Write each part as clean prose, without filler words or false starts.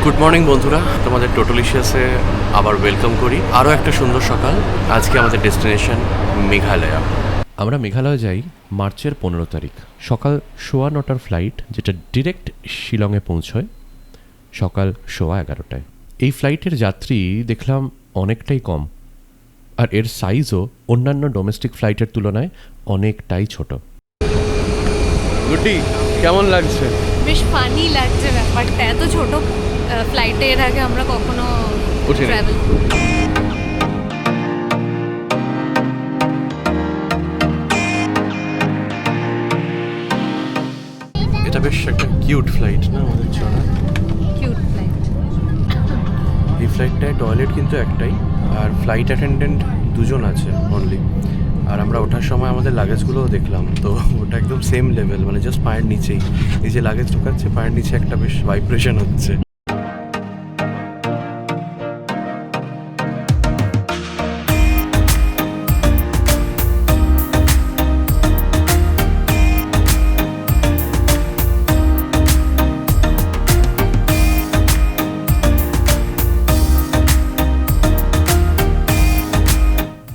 Good morning বন্ধুরা, তোমাদের টোটালিশিয়াসে আবার ওয়েলকাম করি। আরও একটা সুন্দর সকাল। আজকে আমাদের ডেস্টিনেশন মেঘালয়া। আমরা মেঘালয় যাই মার্চের 15 তারিখ সকাল 9:15 ফ্লাইট, যেটা ডিরেক্ট শিলংয়ে পৌঁছয় সকাল 11:15টায়। এই ফ্লাইটের যাত্রী দেখলাম অনেকটাই কম, আর এর সাইজও অন্যান্য ডোমেস্টিক ফ্লাইটের তুলনায় অনেকটাই ছোট। গুড্ডি, কেমন লাগছে? বেশ ফানি লাগছে ব্যাপারটা। এত ছোট ফ্লাইটে এর আগে আমরা কখনো ট্রাভেল। এটা বেশ একটা কিউট ফ্লাইট না আমাদের চলা। Cute flight. এই ফ্লাইটটায় টয়লেট কিন্তু একটাই, আর ফ্লাইট অ্যাটেন্ডেন্ট দুজন আছে অনলি। আর আমরা ওঠার সময় আমাদের লাগেজগুলোও দেখলাম, তো ওটা একদম সেম লেভেল, মানে জাস্ট পায়ের নিচেই। এই যে লাগেজ ঢোকাচ্ছে, পায়ের নিচে একটা বেশ ভাইব্রেশন হচ্ছে।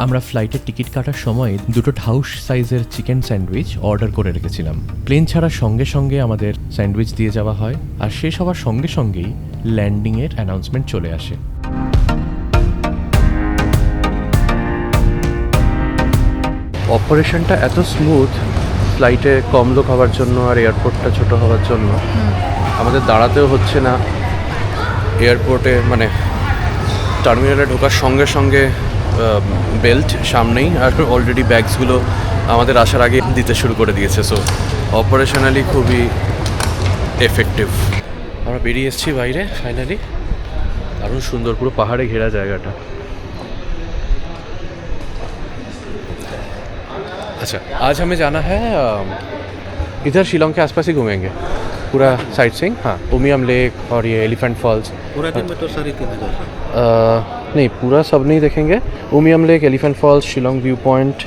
আমরা ফ্লাইটের টিকিট কাটার সময় দুটো হাউস সাইজের চিকেন স্যান্ডউইচ অর্ডার করে রেখেছিলাম। প্লেন ছাড়ার সঙ্গে সঙ্গে আমাদের স্যান্ডউইচ দিয়ে যাওয়া হয়, আর শেষ হওয়ার সঙ্গে সঙ্গেই ল্যান্ডিংয়ের অ্যানাউন্সমেন্ট চলে আসে। অপারেশনটা এত স্মুথ, ফ্লাইটে কম লোক হওয়ার জন্য আর এয়ারপোর্টটা ছোট হওয়ার জন্য আমাদের দাঁড়াতেও হচ্ছে না। এয়ারপোর্টে মানে টার্মিনালে ঢোকার সঙ্গে সঙ্গে বেল্ট সামনেই, আর অলরেডি ব্যাগসগুলো আমাদের আসার আগে দিতে শুরু করে দিয়েছে। সো অপারেশনালি খুবই এফেক্টিভ। আমরা বেরিয়ে এসেছি বাইরে ফাইনালি। দারুণ সুন্দর, পুরো পাহাড়ে ঘেরা জায়গাটা। अच्छा, आज हमें जाना है इधर शिलोंग के आसपास ही घूमेंगे पूरा साइट सीइंग। हाँ, उमियम लेक और ये एलिफेंट फॉल्स। पूरा दिन में तो सारी 3,000 नहीं, पूरा सब नहीं देखेंगे। Umiam lake, elephant falls, Shillong view point,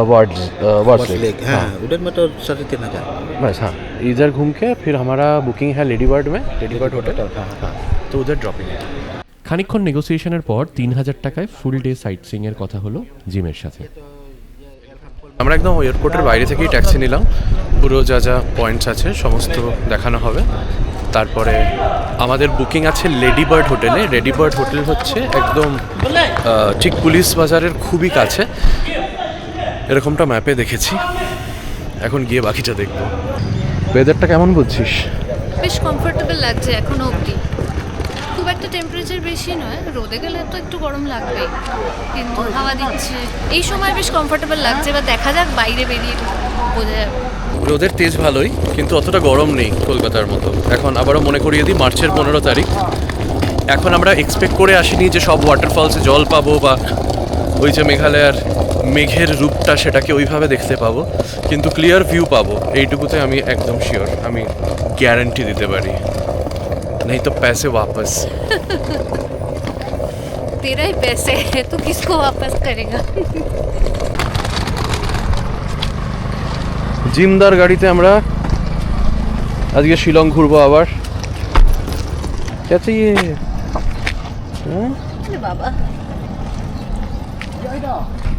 Ward's lake. हाँ, उधर में तो 3,500 बस। हाँ, इधर घूम के फिर हमारा बुकिंग है लेडी बर्ड में, लेडी बर्ड होटल। हाँ, तो उधर ड्रॉपिंग है। খানিকক্ষণ নেগোসিয়েশনের পর 3,000 টাকায় ফুল ডে সাইট সিইংয়ের কথা হলো জিমের সাথে। আমরা একদম এয়ারপোর্টের বাইরে থেকেই ট্যাক্সি নিলাম। পুরো যা যা পয়েন্টস আছে সমস্ত দেখানো হবে। তারপরে আমাদের বুকিং আছে লেডি বার্ড হোটেলে। লেডি বার্ড হোটেল হচ্ছে একদম ঠিক পুলিশ বাজারের খুবই কাছে, এরকমটা ম্যাপে দেখেছি। এখন গিয়ে বাকিটা দেখবো। ওয়েদারটা কেমন বুঝছিস? বেশ কমফোর্টেবল লাগছে এখনো অবধি। খুব একটা টেম্পারেচার বেশি নয়, রোদে গেলে তো একটু গরম লাগবেই, কিন্তু হাওয়া দিচ্ছে এই সময় বেশ কমফোর্টেবল লাগছে। এবার দেখা যাক বাইরে বেরিয়ে বোঝা যাবে। রোদের তেজ ভালোই, কিন্তু অতটা গরম নেই কলকাতার মতো। এখন আবারও মনে করিয়ে দিই, মার্চের 15 তারিখ। এখন আমরা এক্সপেক্ট করে আসিনি যে সব ওয়াটারফলসে জল পাবো, বা ওই যে মেঘালয়ার মেঘের রূপটা সেটাকে ওইভাবে দেখতে পাবো, কিন্তু ক্লিয়ার ভিউ পাবো এইটুকুতে আমি একদম শিওর, আমি গ্যারান্টি দিতে পারি। नहीं तो पैसे वापस। तेरा ही पैसे है, तू किसको वापस करेगा? জিমদার গাড়িতে আমরা আজকে শিলং ঘুরবো আবার। কেছে ইয়ে বাবা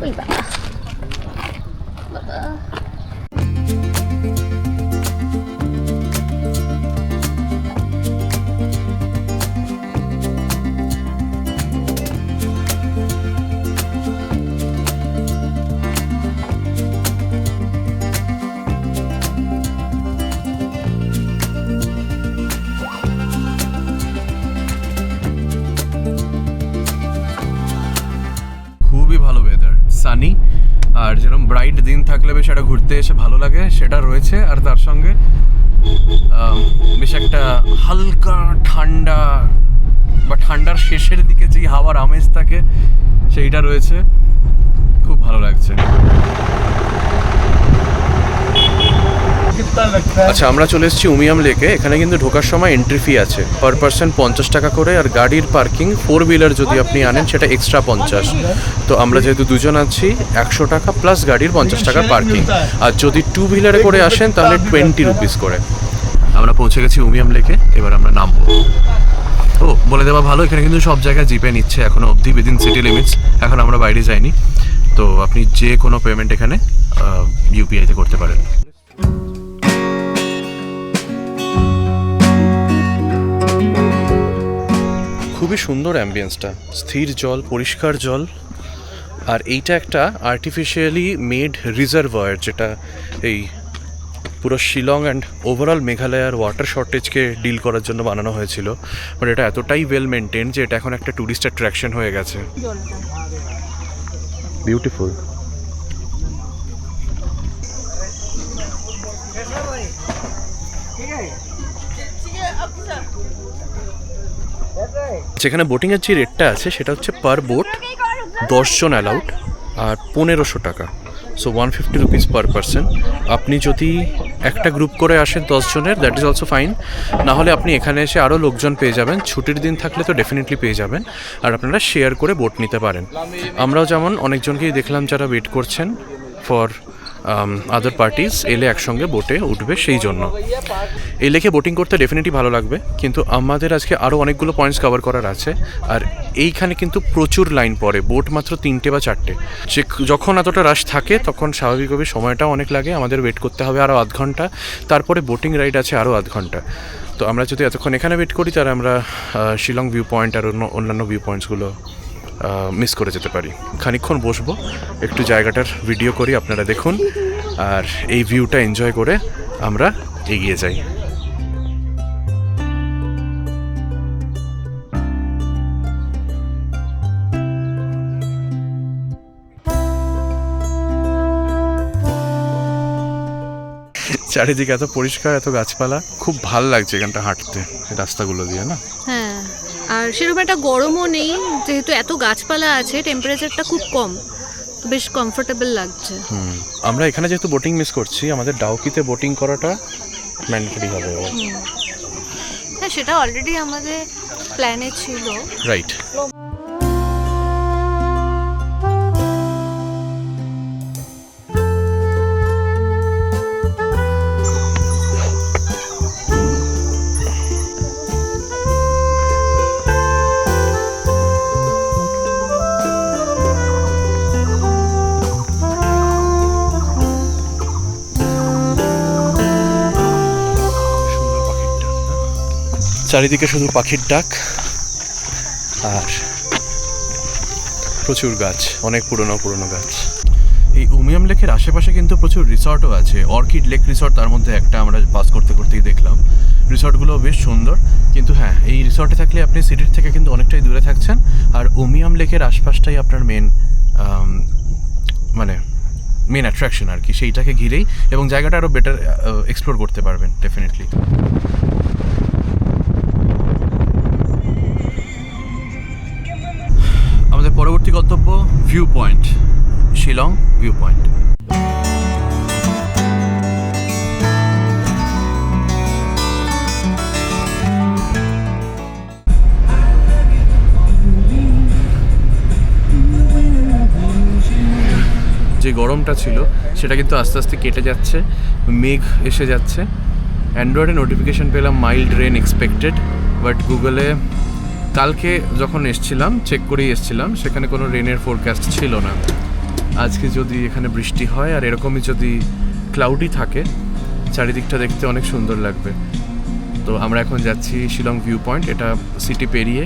ওই বাবা বাবা। খুবই ভালো ওয়েদার, সানি, আর যেরকম ব্রাইট দিন থাকলে বেশ একটা ঘুরতে এসে ভালো লাগে সেটা রয়েছে। আর তার সঙ্গে বেশ একটা হালকা ঠান্ডা, বা ঠান্ডার শেষের দিকে যেই হাওয়ার আমেজ থাকে সেইটা রয়েছে। খুব ভালো লাগছে। আচ্ছা, আমরা চলে এসেছি উমিয়াম লেকে। এখানে কিন্তু ঢোকার সময় এন্ট্রি ফি আছে, পার পার্সন 50 টাকা করে, আর গাড়ির পার্কিং 4 হুইলার যদি আপনি আনেন সেটা এক্সট্রা 50। তো আমরা যেহেতু দুজন আছি, 100 টাকা প্লাস গাড়ির 50 টাকার পার্কিং। আর যদি 2 হুইলারে করে আসেন তাহলে 20 রুপিস করে। আমরা পৌঁছে গেছি উমিয়াম লেকে, এবার আমরা নামবো। বলে দেওয়া ভালো, এখানে কিন্তু সব জায়গায় জিপে নিচ্ছে এখনো অবধি উইদিন সিটি লিমিটস। এখন আমরা বাইরে যাইনি, তো আপনি যে কোনো পেমেন্ট এখানে ইউপিআইতে করতে পারেন। খুবই সুন্দর অ্যাম্বিয়েন্সটা, স্থির জল, পরিষ্কার জল। আর এইটা একটা আর্টিফিশিয়ালি মেড রিজার্ভয়ার, যেটা এই পুরো শিলং অ্যান্ড ওভারঅল মেঘালয়ার ওয়াটার শর্টেজকে ডিল করার জন্য বানানো হয়েছিল। বাট এটা এতটাই ওয়েল মেনটেন যে এটা এখন একটা ট্যুরিস্ট অ্যাট্রাকশন হয়ে গেছে। বিউটিফুল। যেখানে বোটিংয়ের যে রেটটা আছে সেটা হচ্ছে পার বোট 10 জন অ্যালাউড আর 1500 টাকা, সো 150 রুপিস পার পারসন। আপনি যদি একটা গ্রুপ করে আসেন 10 জনের, দ্যাট ইজ অলসো ফাইন। না হলে আপনি এখানে এসে আরও লোকজন পেয়ে যাবেন, ছুটির দিন থাকলে তো ডেফিনেটলি পেয়ে যাবেন। আর আপনারা শেয়ার করে বোট নিতে পারেন। আমরাও যেমন অনেকজনকেই দেখলাম যারা ওয়েট করছেন ফর আদার পার্টিস, এলে একসঙ্গে বোটে উঠবে সেই জন্য। এই লেকে বোটিং করতে ডেফিনেটলি ভালো লাগবে, কিন্তু আমাদের আজকে আরও অনেকগুলো পয়েন্টস কভার করার আছে। আর এইখানে কিন্তু প্রচুর লাইন পড়ে, বোট মাত্র 3টে বা 4টে। যখন এতটা রাশ থাকে তখন স্বাভাবিকভাবে সময়টাও অনেক লাগে, আমাদের ওয়েট করতে হবে আরও আধ ঘন্টা। তারপরে বোটিং রাইড আছে আরও আধ ঘন্টা। তো আমরা যদি এতক্ষণ এখানে ওয়েট করি, তাহলে আমরা শিলং ভিউ পয়েন্ট আর অন্যান্য ভিউ পয়েন্টসগুলো মিস করে যেতে পারি। খানিকক্ষণ বসবো, একটু জায়গাটার ভিডিও করি, আপনারা দেখুন, আর এই ভিউটা এনজয় করে আমরা এগিয়ে যাই। চারিদিকে এত পরিষ্কার, এত গাছপালা, খুব ভাল লাগছে এখানটা হাঁটতে রাস্তাগুলো দিয়ে, না? হ্যাঁ, আর সেরকম একটা গরমও নেই, যেহেতু এত গাছপালা আছে, টেম্পারেচারটা খুব কম, বেশ কমফোর্টেবল লাগছে। আমরা এখানে যেহেতু বোটিং মিস করছি, আমাদের ডাউকিতে বোটিং করাটা ম্যান্ডেটরি হবে। হ্যাঁ, সেটা অলরেডি আমাদের প্ল্যানে ছিল। রাইট। চারিদিকে শুধু পাখির ডাক আর প্রচুর গাছ, অনেক পুরনো পুরনো গাছ। এই উমিয়াম লেকের আশেপাশে কিন্তু প্রচুর রিসর্টও আছে। অর্কিড লেক রিসর্ট তার মধ্যে একটা, আমরা পাস করতে করতেই দেখলাম। রিসর্টগুলো বেশ সুন্দর, কিন্তু হ্যাঁ, এই রিসর্টে থাকলে আপনি সিটির থেকে কিন্তু অনেকটাই দূরে থাকছেন। আর উমিয়াম লেকের আশপাশটাই আপনার মেন অ্যাট্রাকশন আর কি, সেইটাকে ঘিরেই, এবং জায়গাটা আরও বেটার এক্সপ্লোর করতে পারবেন ডেফিনেটলি। আমাদের পরবর্তী গন্তব্য view point, Shillong view point. যে গরমটা ছিল সেটা কিন্তু আস্তে আস্তে কেটে যাচ্ছে, মেঘ এসে যাচ্ছে। অ্যান্ড্রয়েডে নোটিফিকেশান পেলাম মাইল্ড রেন এক্সপেক্টেড, বাট গুগলে কালকে যখন এসছিলাম, চেক করেই এসছিলাম, সেখানে কোনো রেনের ফোরকাস্ট ছিল না। আজকে যদি এখানে বৃষ্টি হয় আর এরকমই যদি ক্লাউডি থাকে, চারিদিকটা দেখতে অনেক সুন্দর লাগবে। তো আমরা এখন যাচ্ছি শিলং ভিউ পয়েন্ট। এটা সিটি পেরিয়ে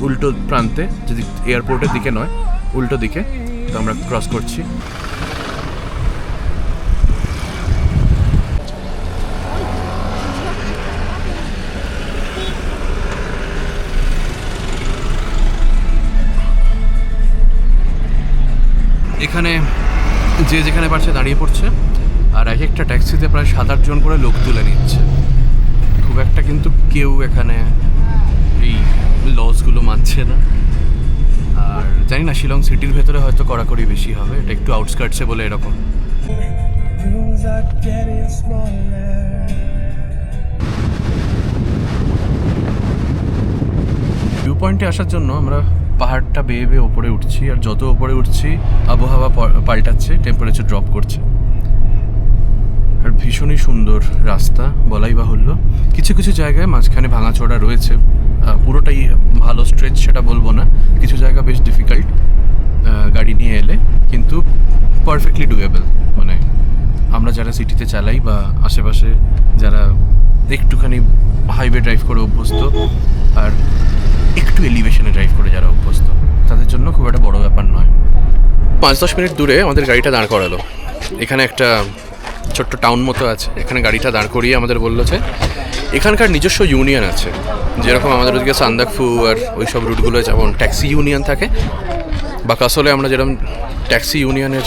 উল্টো প্রান্তে, যদি এয়ারপোর্টের দিকে নয়, উল্টো দিকে। তো আমরা ক্রস করছি। এখানে যে যেখানে পারছে দাঁড়িয়ে পড়ছে, আর এক একটা ট্যাক্সিতে প্রায় 7-8 জন করে লোক তুলে নিচ্ছে। খুব একটা কিন্তু কেউ এখানে এই লসগুলো মানছে না। আর জানি না, শিলং সিটির ভেতরে হয়তো কড়াকড়ি বেশি হবে, এটা একটু আউটস্কার্টসে বলে এরকম। ভিউ পয়েন্টে আসার জন্য আমরা পাহাড়টা বেয়ে বেয়ে ওপরে উঠছি, আর যত ওপরে উঠছি আবহাওয়া পাল্টাচ্ছে, টেম্পারেচার ড্রপ করছে। আর ভীষণই সুন্দর রাস্তা, বলাই বাহুল্য। কিছু কিছু জায়গায় মাঝখানে ভাঙাচোরা রয়েছে, পুরোটাই অ্যাভারেজ সেটা বলবো না, কিছু জায়গা বেশ ডিফিকাল্ট গাড়ি নিয়ে এলে, কিন্তু পারফেক্টলি ডুয়েবল। মানে আমরা যারা সিটিতে চালাই বা আশেপাশে যারা একটুখানি হাইওয়ে ড্রাইভ করে অভ্যস্ত আর একটু এলিভেশনে ড্রাইভ করে যারা অভ্যস্ত, তাদের জন্য খুব একটা বড় ব্যাপার নয়। 5-10 মিনিট দূরে আমাদের গাড়িটা দাঁড় করালো। এখানে একটা ছোট্ট টাউন মতো আছে, এখানে গাড়িটা দাঁড় করিয়ে আমাদের বললো যে এখানকার নিজস্ব ইউনিয়ন আছে, যেরকম আমাদের ওদিকে সান্দাকফু আর ওই সব রুটগুলো যেমন ট্যাক্সি ইউনিয়ন থাকে, বা কাসলে আমরা যেরকম ট্যাক্সি ইউনিয়নের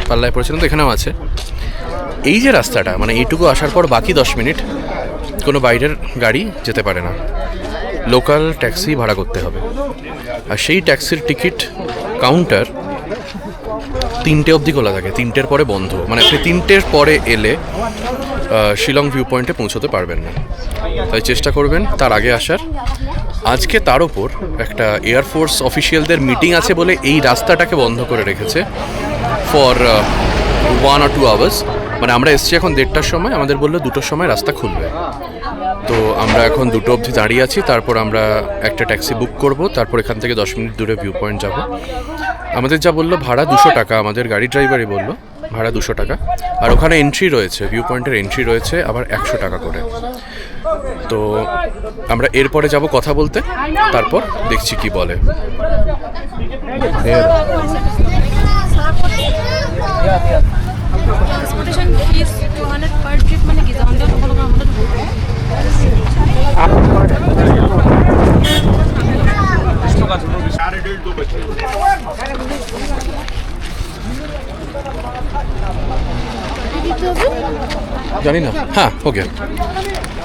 পাল্লায় পড়েছিলাম, তো এখানেও আছে। এই যে রাস্তাটা, মানে এইটুকু আসার পর বাকি 10 মিনিট কোনো বাইরের গাড়ি যেতে পারে না, লোকাল ট্যাক্সি ভাড়া করতে হবে। আর সেই ট্যাক্সির টিকিট কাউন্টার 3টে অবধি খোলা থাকে, 3টের পরে বন্ধ। মানে আপনি 3টের পরে এলে শিলং ভিউ পয়েন্টে পৌঁছতে পারবেন না, তাই চেষ্টা করবেন তার আগে আসার। আজকে তার ওপর একটা এয়ারফোর্স অফিসিয়ালদের মিটিং আছে বলে এই রাস্তাটাকে বন্ধ করে রেখেছে ফর 1 or 2 আওয়ার্স। মানে আমরা এসছি এখন 1:30টার সময়, আমাদের বললো 2টোর সময় রাস্তা খুলবে। তো আমরা এখন 2টো অবধি দাঁড়িয়ে আছি, তারপর আমরা একটা ট্যাক্সি বুক করব, তারপর এখান থেকে 10 মিনিট দূরে ভিউ পয়েন্ট যাব। আমাদের যা বললো ভাড়া 200 টাকা, আমাদের গাড়ি ড্রাইভারই বললো ভাড়া 200 টাকা, আর ওখানে এন্ট্রি রয়েছে, ভিউ পয়েন্টের এন্ট্রি রয়েছে আবার 100 টাকা করে। তো আমরা এরপরে যাব কথা বলতে, তারপর দেখছি কি বলে। ট্রান্সপোর্টেশন ফিস 200 পার ট্রিপ, মানে কি জানলে তখন আমাদের জানি না। হ্যাঁ, ওকে।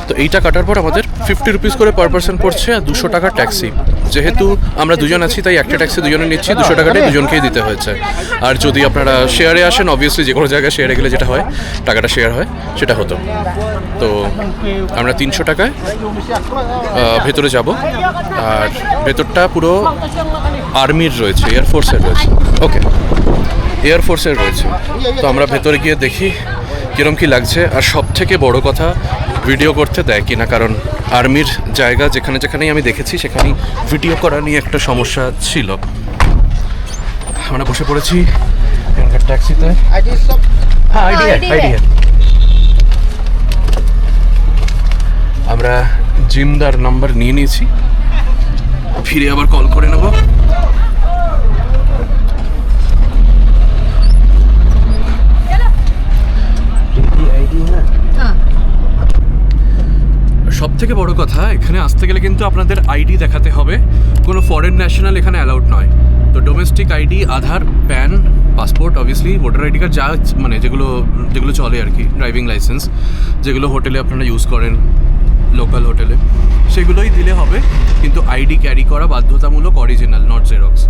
তো এইটা কাটার পর আমাদের 50 রুপিস করে পার পার্সন পড়ছে, আর 200 টাকার ট্যাক্সি। যেহেতু আমরা দুজন আছি তাই একটা ট্যাক্সি দুজনে নিচ্ছি, 200 টাকাটাই দুজনকেই দিতে হয়েছে। আর যদি আপনারা শেয়ারে আসেন, অবভিয়াসলি যে কোনো জায়গায় শেয়ারে গেলে যেটা হয় টাকাটা শেয়ার হয়, সেটা হতো। তো আমরা 300 টাকায় ভেতরে যাব, আর ভেতরটা পুরো আর্মির রয়েছে, এয়ারফোর্সের রয়েছে। ওকে, এয়ারফোর্সের রয়েছে। তো আমরা ভেতরে গিয়ে দেখি কীরকম কী লাগছে, আর সব থেকে বড় কথা ভিডিও করতে দেয় কিনা, কারণ আর্মির জায়গা যেখানে যেখানেই আমি দেখেছি সেখানেই ভিডিও করা নিয়ে একটা সমস্যা ছিল। আমরা বসে পড়েছি এখানকার ট্যাক্সিতে। হ্যাঁ, আইডিয়া। আমরা জিমদার নাম্বার নিয়ে নিয়েছি, ফিরে আবার কল করে নেব। সব থেকে বড় কথা, এখানে আসতে গেলে কিন্তু আপনাদের আইডি দেখাতে হবে, কোনো ফরেন ন্যাশনাল এখানে অ্যালাউড নয়। তো domestic ID, Aadhaar, PAN, passport, obviously voter ID card, যা মানে যেগুলো চলে আর কি, ড্রাইভিং লাইসেন্স, যেগুলো হোটেলে আপনারা ইউজ করেন, লোকাল হোটেলে, সেগুলোই দিলে হবে। কিন্তু আইডি ক্যারি করা বাধ্যতামূলক, অরিজিনাল, নট জেরক্স।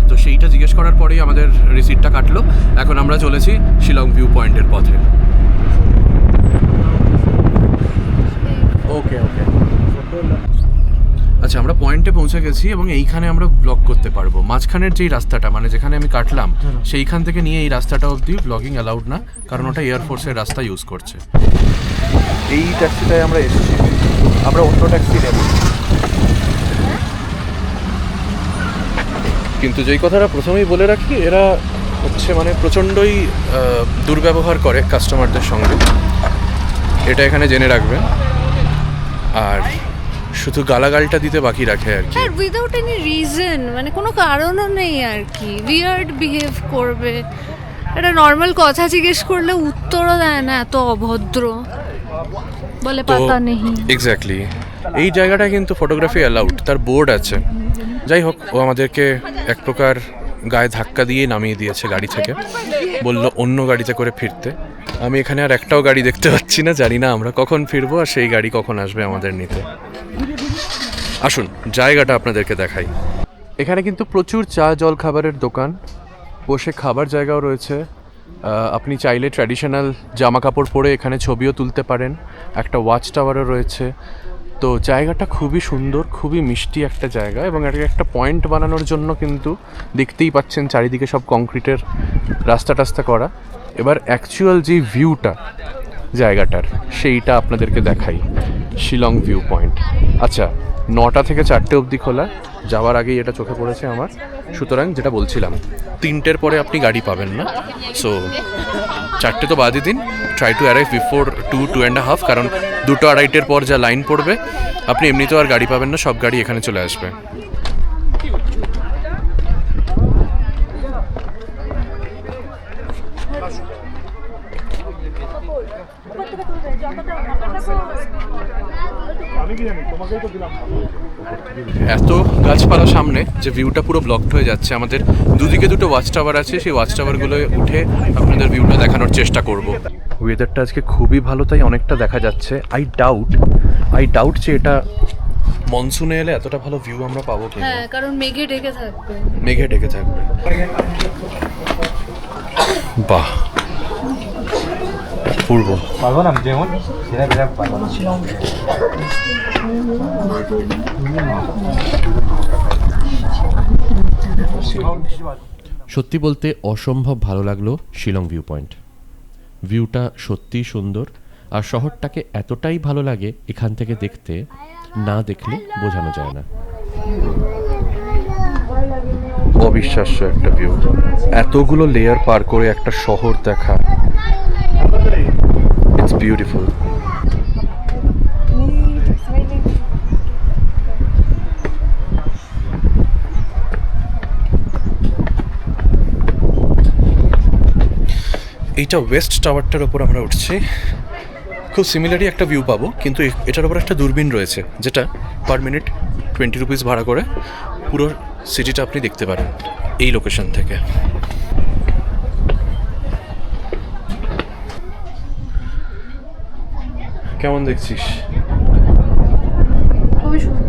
তো সেইটা জিজ্ঞেস করার পরেই আমাদের রিসিপ্টটা কাটলো। এখন আমরা চলেছি শিলং ভিউ পয়েন্টের পথে। ওকে। আচ্ছা, আমরা পয়েন্টে পৌঁছে গেছি এবং এইখানে আমরা ব্লগ করতে পারবো। মাঝখানের যেই রাস্তাটা, মানে যেখানে আমি কাটলাম, সেইখান থেকে নিয়ে এই রাস্তাটা অবধি ব্লগিং অ্যালাউড না, কারণ ওটা এয়ারফোর্সের রাস্তা ইউজ করছে। এই ট্যাক্সিটায় আমরা এসেছি, আমরা অন্য ট্যাক্সি নেব। কিন্তু যেই কথাটা প্রথমেই বলে রাখি, এরা হচ্ছে মানে প্রচণ্ডই দুর্ব্যবহার করে কাস্টমারদের সঙ্গে, এটা এখানে জেনে রাখবেন। আর শুধু গালাগালটা দিতে বাকি রাখে আর কি, আর উইদাউট এনি রিজন, মানে কোনো কারণও নেই আর কি, উইয়ার্ড বিহেভ করবে। একটা নর্মাল কথা জিজ্ঞেস করলে উত্তরও দেয় না, এত অভদ্র, বলে পাতা নেই। এক্স্যাক্টলি। এই জায়গাটা কিন্তু ফটোগ্রাফি অ্যালাউড, তার বোর্ড আছে। যাই হোক, ও আমাদেরকে এক প্রকার গায়ে ধাক্কা দিয়ে নামিয়ে দিয়েছে গাড়ি থেকে, বলল অন্য গাড়িতে করে ফিরতে। আমি এখানে আর একটাও গাড়ি দেখতে পাচ্ছি না, জানি না আমরা কখন ফিরবো আর সেই গাড়ি কখন আসবে আমাদের নিতে। আসুন জায়গাটা আপনাদেরকে দেখাই। এখানে কিন্তু প্রচুর চা জল খাবারের দোকান, বসে খাবার জায়গাও রয়েছে। আপনি চাইলে ট্র্যাডিশনাল জামা কাপড় পরে এখানে ছবিও তুলতে পারেন। একটা ওয়াচ টাওয়ারও রয়েছে। তো জায়গাটা খুবই সুন্দর, খুবই মিষ্টি একটা জায়গা, এবং একটা পয়েন্ট বানানোর জন্য কিন্তু দেখতেই পাচ্ছেন চারিদিকে সব কংক্রিটের রাস্তা টাস্তা করা। এবার অ্যাকচুয়াল যে ভিউটা জায়গাটার, সেইটা আপনাদেরকে দেখাই, শিলং ভিউ পয়েন্ট। আচ্ছা, 9টা থেকে 4টে অবধি খোলা। যাওয়ার আগেই এটা চোখে পড়েছে আমার। সুতরাং যেটা বলছিলাম, 3টের পরে আপনি গাড়ি পাবেন না। সো 4টে তো বাদই দিন, ট্রাই টু অ্যারাইভ বিফোর 2-2.5, কারণ 2-2.5-এর পর যা লাইন পড়বে আপনি এমনিতেও আর গাড়ি পাবেন না, সব গাড়ি এখানে চলে আসবে। এত গাছপালা সামনে যে ভিউটা পুরো ব্লকড হয়ে যাচ্ছে। আমাদের দুদিকে দুটো ওয়াচ টাওয়ার আছে, সেই ওয়াচ টাওয়ারগুলোয় উঠে আপনাদের ভিউটা দেখানোর চেষ্টা করব। ওয়েদারটা আজকে খুবই ভালো, তাই অনেকটা দেখা যাচ্ছে। আই ডাউট যে এটা মনসুনে এলে এতটা ভালো ভিউ আমরা পাবো কিনা। হ্যাঁ, কারণ মেঘে ঢেকে থাকবে। বাহ, পূর্ব সত্যি বলতে অসম্ভব ভালো লাগলো শিলং ভিউ পয়েন্ট। ভিউটা সত্যিই সুন্দর, আর শহরটাকে এতটাই ভালো লাগে এখান থেকে দেখতে, না দেখলে বোঝানো যায় না। অবিশ্বাস্য একটা ভিউ, এতগুলো লেয়ার পার করে একটা শহর দেখা। It's beautiful. এইটা ওয়েস্ট টাওয়ারটার ওপর আমরা উঠছি। খুব সিমিলারই একটা ভিউ পাবো, কিন্তু এটার ওপর একটা দূরবীন রয়েছে, যেটা পার মিনিট 20 রুপিস ভাড়া করে পুরো সিটিটা আপনি দেখতে পারেন এই লোকেশন থেকে। কেমন দেখছিস? খুবই সুন্দর।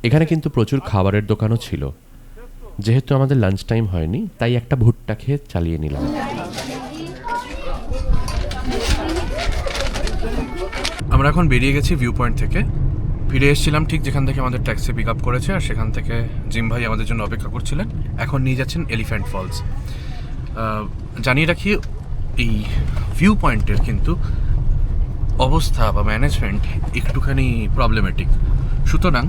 এখানে কিন্তু প্রচুর খাবারের দোকানও ছিল। যেহেতু আমাদের লাঞ্চ টাইম হয়নি, তাই একটা ভুট্টা খেয়ে চালিয়ে নিলাম। আমরা এখন বেরিয়ে গেছি ভিউ পয়েন্ট থেকে। ফিরে এসেছিলাম ঠিক যেখান থেকে আমাদের ট্যাক্সি পিক আপ করেছে, আর সেখান থেকে জিম ভাই আমাদের জন্য অপেক্ষা করছিলেন। এখন নিয়ে যাচ্ছেন এলিফ্যান্ট ফলস। জানিয়ে রাখি, এই ভিউ পয়েন্টের কিন্তু অবস্থা বা ম্যানেজমেন্ট একটুখানি প্রবলেমেটিক। সুতরাং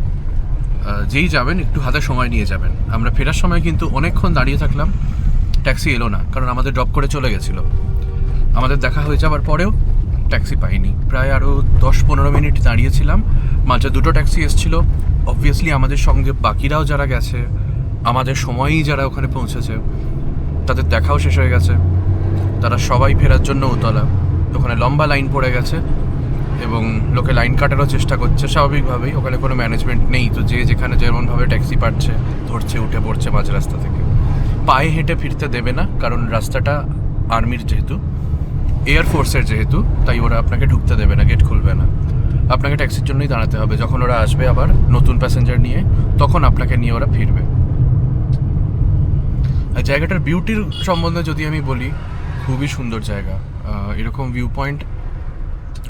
যেই যাবেন একটু হাতে সময় নিয়ে যাবেন। আমরা ফেরার সময় কিন্তু অনেকক্ষণ দাঁড়িয়ে থাকলাম, ট্যাক্সি এলো না, কারণ আমাদের ড্রপ করে চলে গেছিলো। আমাদের দেখা হয়ে যাওয়ার পরেও ট্যাক্সি পাইনি। প্রায় আরও 10-15 মিনিট দাঁড়িয়েছিলাম। মাঝে 2টো ট্যাক্সি এসেছিলো। অবভিয়াসলি আমাদের সঙ্গে বাকিরাও যারা গেছে, আমাদের সময়ই যারা ওখানে পৌঁছেছে, তাদের দেখাও শেষ হয়ে গেছে। তারা সবাই ফেরার জন্য উতলা। ওখানে লম্বা লাইন পড়ে গেছে এবং লোকে লাইন কাটারও চেষ্টা করছে। স্বাভাবিকভাবেই ওখানে কোনো ম্যানেজমেন্ট নেই, তো যে যেখানে যেমনভাবে ট্যাক্সি পাচ্ছে ধরছে, উঠে পড়ছে মাঝ রাস্তা থেকে। পায়ে হেঁটে ফিরতে দেবে না, কারণ রাস্তাটা আর্মির যেহেতু, এয়ারফোর্সের যেহেতু, তাই ওরা আপনাকে ঢুকতে দেবে না, গেট খুলবে না। আপনাকে ট্যাক্সির জন্যই দাঁড়াতে হবে। যখন ওরা আসবে আবার নতুন প্যাসেঞ্জার নিয়ে, তখন আপনাকে নিয়ে ওরা ফিরবে। আর জায়গাটার বিউটির সম্বন্ধে যদি আমি বলি, খুবই সুন্দর জায়গা। এরকম ভিউ পয়েন্ট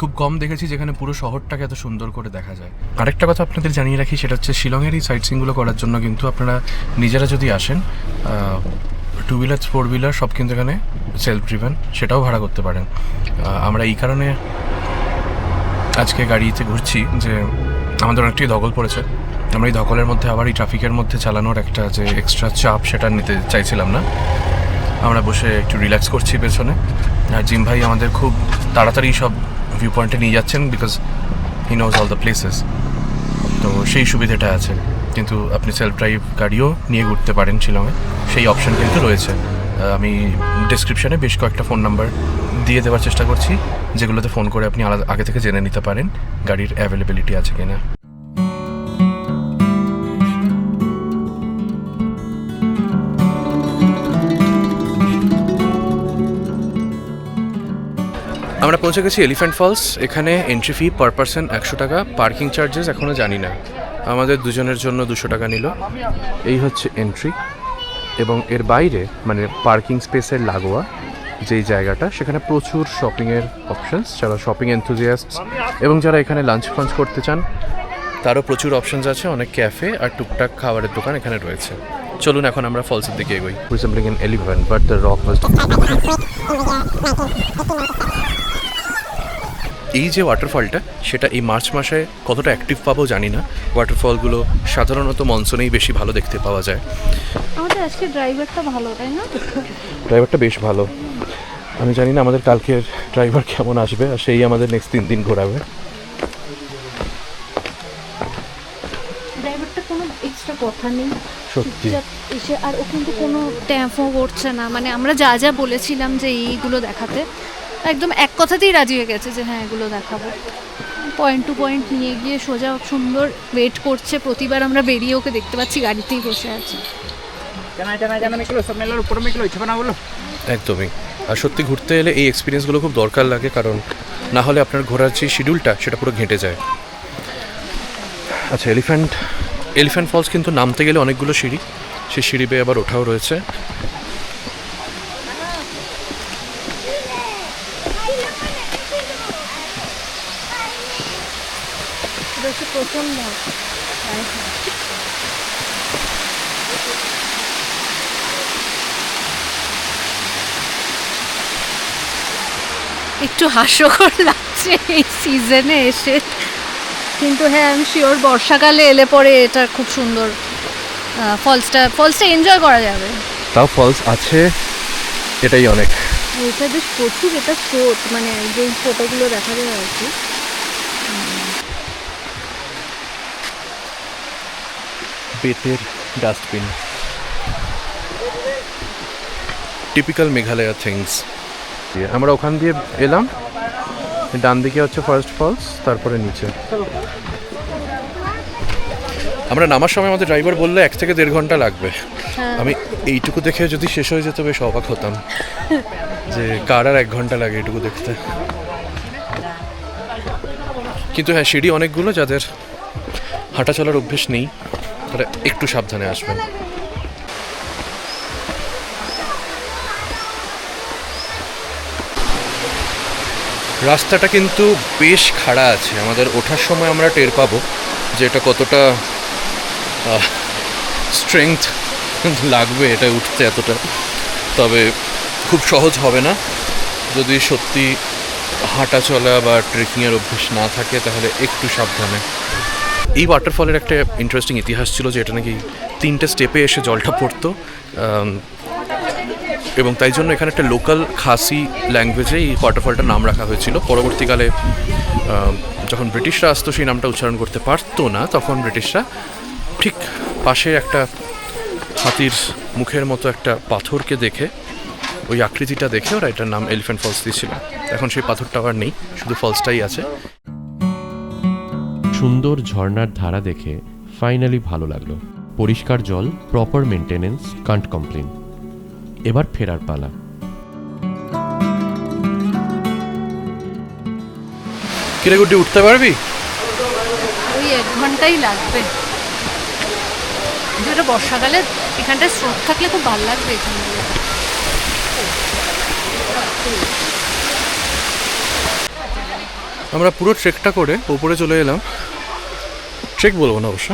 খুব কম দেখেছি যেখানে পুরো শহরটাকে এত সুন্দর করে দেখা যায়। আরেকটা কথা আপনাদের জানিয়ে রাখি, সেটা হচ্ছে শিলংয়ের এই সাইট সিনগুলো করার জন্য কিন্তু আপনারা নিজেরা যদি আসেন, 2 হুইলার 4 হুইলার সব কিন্তু এখানে সেলফ ড্রিভেন, সেটাও ভাড়া করতে পারেন। আমরা এই কারণে আজকে গাড়িতে ঘুরছি যে আমাদের অনেকটাই ধকল পড়েছে। আমরা এই ধকলের মধ্যে আবার এই ট্রাফিকের মধ্যে চালানোর একটা যে এক্সট্রা চাপ, সেটা নিতে চাইছিলাম না। আমরা বসে একটু রিল্যাক্স করছি পেছনে। আর জিম ভাই আমাদের খুব তাড়াতাড়ি সব ভিউ পয়েন্টে নিয়ে যাচ্ছেন, because he knows all the places. তো সেই সুবিধাটা আছে। কিন্তু আপনি সেলফ ড্রাইভ গাড়িও নিয়ে ঘুরতে পারেন শিলংয়ে, সেই অপশন কিন্তু রয়েছে। আমি ডেসক্রিপশনে বেশ কয়েকটা ফোন নাম্বার দিয়ে দেওয়ার চেষ্টা করছি, যেগুলোতে ফোন করে আপনি আগে থেকে জেনে নিতে পারেন গাড়ির অ্যাভেলেবিলিটি আছে কিনা। আমরা পৌঁছে গেছি এলিফ্যান্ট ফলস। এখানে এন্ট্রি ফি পার পারসন 100 টাকা, পার্কিং চার্জেস এখনও জানি না। আমাদের দুজনের জন্য 200 টাকা নিল। এই হচ্ছে এন্ট্রি, এবং এর বাইরে মানে পার্কিং স্পেসের লাগোয়া যেই জায়গাটা, সেখানে প্রচুর শপিংয়ের অপশানস। যারা শপিং এনথুজিয়াস্ট এবং যারা এখানে লাঞ্চ ফাঞ্চ করতে চান, তারও প্রচুর অপশনস আছে, অনেক ক্যাফে আর টুকটাক খাবারের দোকান এখানে রয়েছে। চলুন এখন আমরা ফলসের দিকে এগোই। রিসেম্বলিং an elephant but the rock was এই যে ওয়াটারফলটা, সেটা এই মার্চ মাসে কতটা অ্যাক্টিভ পাবো জানি না। ওয়াটারফলগুলো সাধারণত মনসুনেই বেশি ভালো দেখতে পাওয়া যায়। আমাদের আজকে ড্রাইভারটা ভালো, তাই না? ড্রাইভারটা বেশ ভালো। আমি জানি না আমাদের কালকের ড্রাইভার কেমন আসবে, আর সেই আমাদের নেক্সট 3 দিন ঘোরাবে। ড্রাইভারটা কোনো এক্সট্রা কথা নেই, সত্যি এসে আর ও কিন্তু কোনো ট্যাম্পও করছে না। মানে আমরা যা যা বলেছিলাম যে এইগুলো দেখাতে, একদম এক কথাতেই রাজি হয়ে গেছে যে হ্যাঁ এগুলো দেখাবো। পয়েন্ট টু পয়েন্ট নিয়ে গিয়ে সোজা সুন্দর ওয়েট করছে। প্রতিবার আমরা বেরিয়ে ওকে দেখতে পাচ্ছি গাড়িতেই বসে আছে। একদমই। আর সত্যি ঘুরতে এলে এই এক্সপিরিয়েন্সগুলো খুব দরকার লাগে, কারণ না হলে আপনার ঘোরার যে শিডিউলটা সেটা পুরো ঘেঁটে যায়। আচ্ছা, এলিফ্যান্ট ফলস কিন্তু নামতে গেলে অনেকগুলো সিঁড়ি, সেই সিঁড়ি বেয়ে আবার ওঠাও রয়েছে। প্রথম একটু হাস্যকর লাগছে এই সিজনে এসে, কিন্তু হ্যাঁ আমি শিওর বর্ষাকালে এলে পরে এটা খুব সুন্দর। ফলসটা এনজয় করা যাবে। তাও ফলস আছে, এটাই অনেক। এটা বেশ প্রচুর, এটা স্রোত, মানে যে ফটোগুলো দেখা যায় আর কি। বেতের ডাস্টবিন, টিপিক্যাল মেঘালয়া থিংস। আমরা ওখান দিয়ে এলাম, ডান দিকে হচ্ছে ফার্স্ট ফলস, তারপরে নিচে। আমরা নামার সময় আমাদের ড্রাইভার বললে 1 থেকে 1.5 ঘন্টা লাগবে। আমি এইটুকু দেখে যদি শেষ হয়ে যেত বেশ অবাক হতাম যে কার আর 1 ঘন্টা লাগে এইটুকু দেখতে। কিন্তু হ্যাঁ, সিঁড়ি অনেকগুলো, যাদের হাঁটা চলার অভ্যেস নেই তারা একটু সাবধানে আসবেন। রাস্তাটা কিন্তু বেশ খাড়া আছে, আমাদের ওঠার সময় আমরা টের পাবো যে এটা কতটা স্ট্রেংথ লাগবে এটা উঠতে এতটা। তবে খুব সহজ হবে না, যদি সত্যি হাঁটা চলা বা ট্রেকিংয়ের অভ্যেস না থাকে তাহলে একটু সাবধানে। এই ওয়াটারফলের একটা ইন্টারেস্টিং ইতিহাস ছিল যে এটা নাকি 3টে স্টেপে এসে জলটা পড়তো, এবং তাই জন্য এখানে একটা লোকাল খাসি ল্যাঙ্গুয়েজে এই ওয়াটারফলটার নাম রাখা হয়েছিল। পরবর্তীকালে যখন ব্রিটিশরা আসতো সেই নামটা উচ্চারণ করতে পারতো না, তখন ব্রিটিশরা ঠিক পাশে একটা হাতির মুখের মতো একটা পাথরকে দেখে, ওই আকৃতিটা দেখে ওরা এটার নাম এলিফ্যান্ট ফলস দিয়েছিল। এখন সেই পাথরটা আর নেই, শুধু ফলসটাই আছে। সুন্দর ঝর্ণার ধারা দেখে ফাইনালি ভালো লাগলো। পরিষ্কার জল, প্রপার মেনটেনেন্স, কান্ট কমপ্লেন। এবার ফেরার পালা। কিরে গুড্ডি, উঠতে পারবি? ওই 1 ঘন্টাই লাগবে। যেটা বর্ষাকালে এখানটায় স্রোত থাকলে খুব ভালো লাগবে এখানে। আমরা পুরো ট্রেকটা করে উপরে চলে এলাম। ট্রেক বলবো না অবশ্য,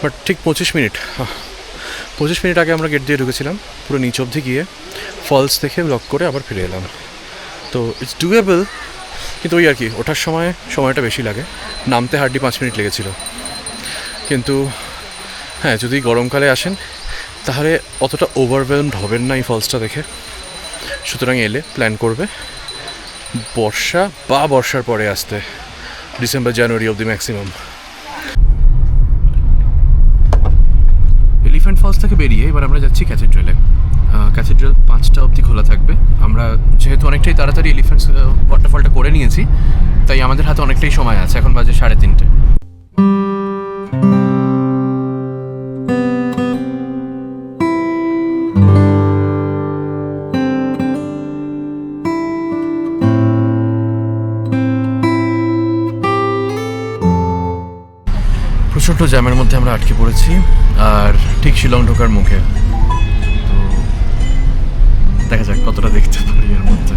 বাট ঠিক 25 মিনিট আগে আমরা গেট দিয়ে ঢুকেছিলাম। পুরো নিচ অবধি গিয়ে ফলস দেখে ব্লক করে আবার ফিরে এলাম। তো ইটস ডুয়েবল, কিন্তু ওই আর কি ওঠার সময়টা বেশি লাগে। নামতে হার্ডলি 5 মিনিট লেগেছিল। কিন্তু হ্যাঁ, যদি গরমকালে আসেন তাহলে অতটা ওভারওয়েলমড হবেন না এই ফলসটা দেখে। সুতরাং এলে প্ল্যান করবে বর্ষার পরে আসতে, ডিসেম্বর জানুয়ারি অবধি ম্যাক্সিমাম। এলিফ্যান্ট ফলস থেকে বেরিয়ে এবার আমরা যাচ্ছি ক্যাথেড্রালে। ক্যাথেড্রাল 5টা অবধি খোলা থাকবে। আমরা যেহেতু অনেকটাই তাড়াতাড়ি এলিফ্যান্ট ওয়াটারফলটা করে নিয়েছি, তাই আমাদের হাতে অনেকটাই সময় আছে। এখন বাজে 3:30। প্রচণ্ড জ্যামের মধ্যে আমরা আটকে পড়েছি, আর ঠিক শিলং ঢোকার মুখে। তো দেখা যাক কতটা দেখতে পারি এর মধ্যে।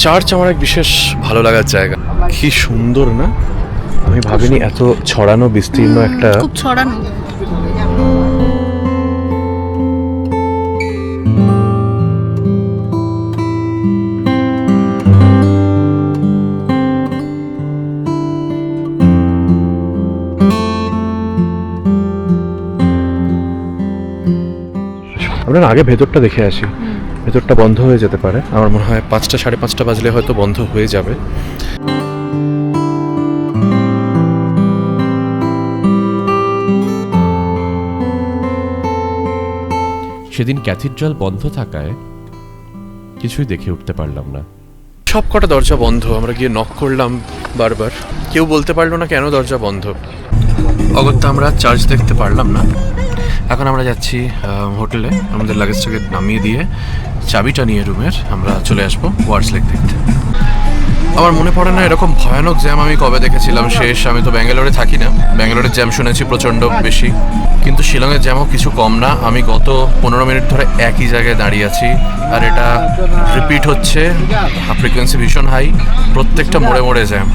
চার্চ আমার এক বিশেষ ভালো লাগার জায়গা। কি সুন্দর না, আমি ভাবিনি এত ছড়ানো বিস্তীর্ণ একটা। খুব ছড়ানো। আমরা আগে ভেতরটা দেখে আসি, ভেতরটা বন্ধ হয়ে যেতে পারে। আমার মনে হয় 5টা 5:30 বাজলে হয়তো বন্ধ হয়ে যাবে। সেদিন ক্যাথিড্রাল বন্ধ থাকায় কিছুই দেখে উঠতে পারলাম না। সব কটা দরজা বন্ধ। আমরা গিয়ে নক করলাম বারবার, কেউ বলতে পারলো না কেন দরজা বন্ধ। অগত্যা আমরা চার্চ দেখতে পারলাম না। এখন আমরা যাচ্ছি হোটেলে, আমাদের লাগেজটাকে নামিয়ে দিয়ে চাবিটা নিয়ে রুমের আমরা চলে আসবো ওয়ার্ডস লেক দেখতে। আমার মনে পড়ে না এরকম ভয়ানক জ্যাম আমি কবে দেখেছিলাম শেষ। আমি তো ব্যাঙ্গালোরে থাকি না, ব্যাঙ্গালোরের জ্যাম শুনেছি প্রচণ্ড বেশি, কিন্তু শিলংয়ের জ্যামও কিছু কম না। আমি গত 15 মিনিট ধরে একই জায়গায় দাঁড়িয়ে আছি, আর এটা রিপিট হচ্ছে, ফ্রিকোয়েন্সি ভীষণ হাই, প্রত্যেকটা মোড়ে মোড়ে জ্যাম।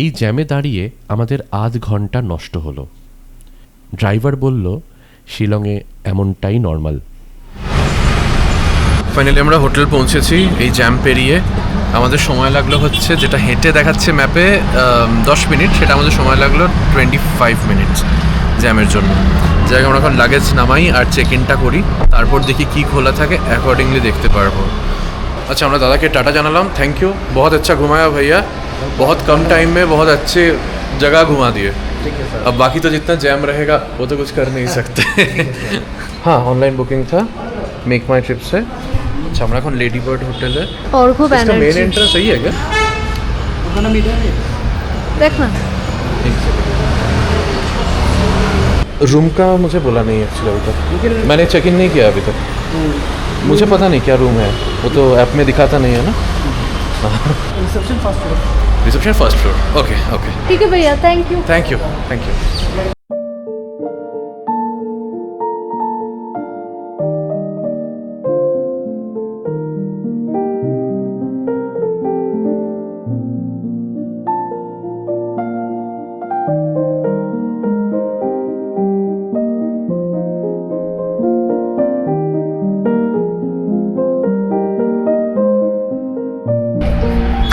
এই জ্যামে দাঁড়িয়ে আমাদের আধ ঘন্টা নষ্ট হলো। ড্রাইভার বলল শিলংয়ে এমনটাই নর্মাল। ফাইনালি আমরা হোটেল পৌঁছেছি এই জ্যাম পেরিয়ে। আমাদের সময় লাগলো হচ্ছে, যেটা হেঁটে দেখাচ্ছে ম্যাপে 10 মিনিট, সেটা আমাদের সময় লাগলো 25 মিনিট জ্যামের জন্য। জায়গায় আমরা এখন লাগেজ নামাই আর চেক ইনটা করি, তারপর দেখি কি খোলা থাকে, অ্যাকর্ডিংলি দেখতে পারবো। अच्छा আমরা দাদাকে টাটা জানালাম, थैंक यू, बहुत अच्छा घुमाया भैया, बहुत कम टाइम में बहुत अच्छे जगह घुमा दिए। अब बाकी तो जितना जैम रहेगा वो तो कुछ कर नहीं सकते। हाँ ऑनलाइन बुकिंग था मेक माई ट्रिप से। अच्छा আমরা এখন लेडी बर्ड होटल है और खूब इसका मेन एनर्जी एंट्रेंस सही है क्या? देख ना। रूम का मुझे बोला नहीं एक्चुअली अभी तक, मैंने चेक इन नहीं किया अभी तक, मुझे पता नहीं क्या रूम है, वो तो ऐप में दिखाता नहीं है ना। Reception first floor. Okay okay ठीक है भैया, thank you. Thank you thank you.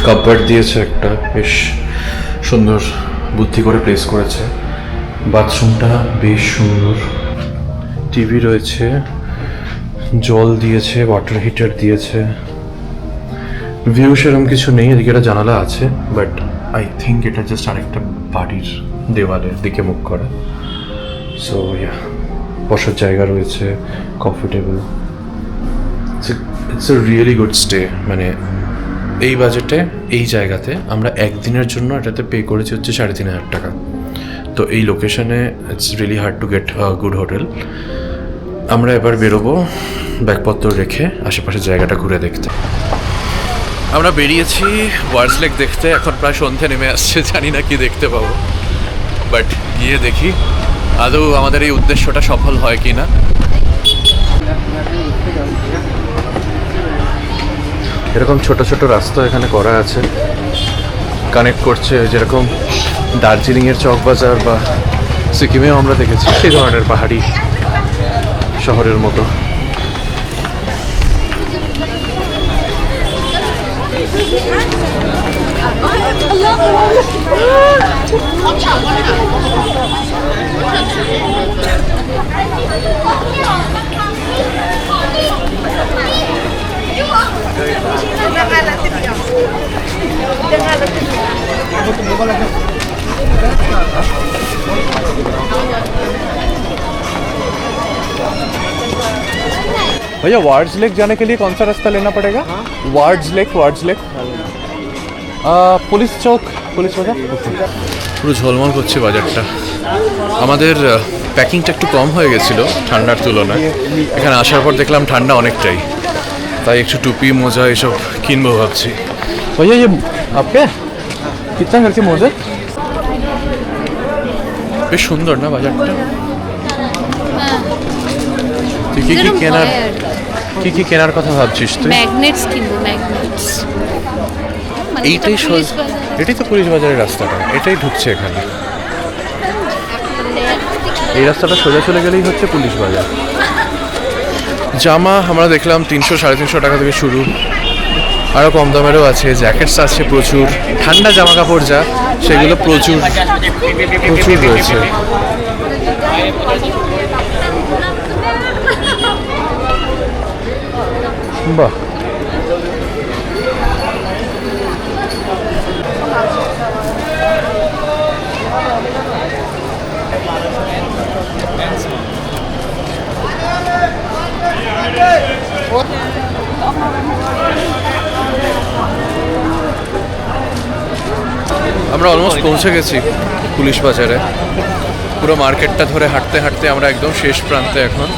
কাপড় দিয়েছে একটা, বেশ সুন্দর বুদ্ধি করে প্লেস করেছে। বাথরুমটা বেশ সুন্দর, টিভি রয়েছে, জল দিয়েছে, ওয়াটার হিটার দিয়েছে। ভিউ সেরকম কিছু নেই, এদিকে একটা জানালা আছে, বাট আই থিঙ্ক এটা জাস্ট আরেকটা বাড়ির দেওয়ালের দিকে মুখ করা। সো ইয়া, বসার জায়গা রয়েছে, coffee table. It's a really good stay. মানে এই বাজেটে এই জায়গাতে আমরা একদিনের জন্য এটাতে পে করেছি হচ্ছে 3,500 টাকা। তো এই লোকেশনে it's really hard to get good hotel. আমরা এবার বেরোবো ব্যাগপত্র রেখে আশেপাশের জায়গাটা ঘুরে দেখতে। আমরা বেরিয়েছি ওয়ার্ডস লেক দেখতে, এখন প্রায় সন্ধে নেমে আসছে, জানি না কি দেখতে পাবো, বাট গিয়ে দেখি আদৌ আমাদের এই উদ্দেশ্যটা সফল হয় কি না। এরকম ছোট ছোট রাস্তা এখানে করা আছে, কানেক্ট করছে, যেরকম দার্জিলিংয়ের চকবাজার বা সিকিমেও আমরা দেখেছি সেই ধরনের পাহাড়ি শহরের মতো। भैया वार्ड्स लेक जाने के लिए कौन सा रास्ता लेना पड़ेगा? वार्ड्स लेक पुलिस चौक, पुलिस बाजार। পুরো ঝলমল করছে বাজারটা। আমাদের প্যাকিংটা একটু কম হয়ে গেছিলো ঠান্ডার তুলনায়, এখানে আসার পর দেখলাম ঠান্ডা অনেকটাই, তাই একটু টুপি মোজা এসব কিনবো ভাবছি। भैया ये आपके कितना करके मोजे? বেশ সুন্দর না বাজারটা? হ্যাঁ, তুই কি কি যেরকম কেনার হয় আর কি। কি কেনার কথা ভাবছিস তুই? ম্যাগনেটস কিনবো, ম্যাগনেটস। এইটাই এটাই তো পুলিশ বাজারের রাস্তাটা, এটাই ঢুকছে এখানে। এই রাস্তাটা সোজা চলে গেলেই হচ্ছে পুলিশ বাজার। জামা আমরা দেখলাম 300-350 টাকা থেকে শুরু, আরও কম দামেরও আছে। জ্যাকেটস আছে প্রচুর, ঠান্ডা জামা কাপড় যা সেগুলো প্রচুর প্রচুর রয়েছে। বাহ, আমরা অলমোস্ট পৌঁছে গেছি পুলিশ বাজারে। পুরো মার্কেটটা ধরে হাঁটতে হাঁটতে আমরা একদম শেষ প্রান্তে এখন।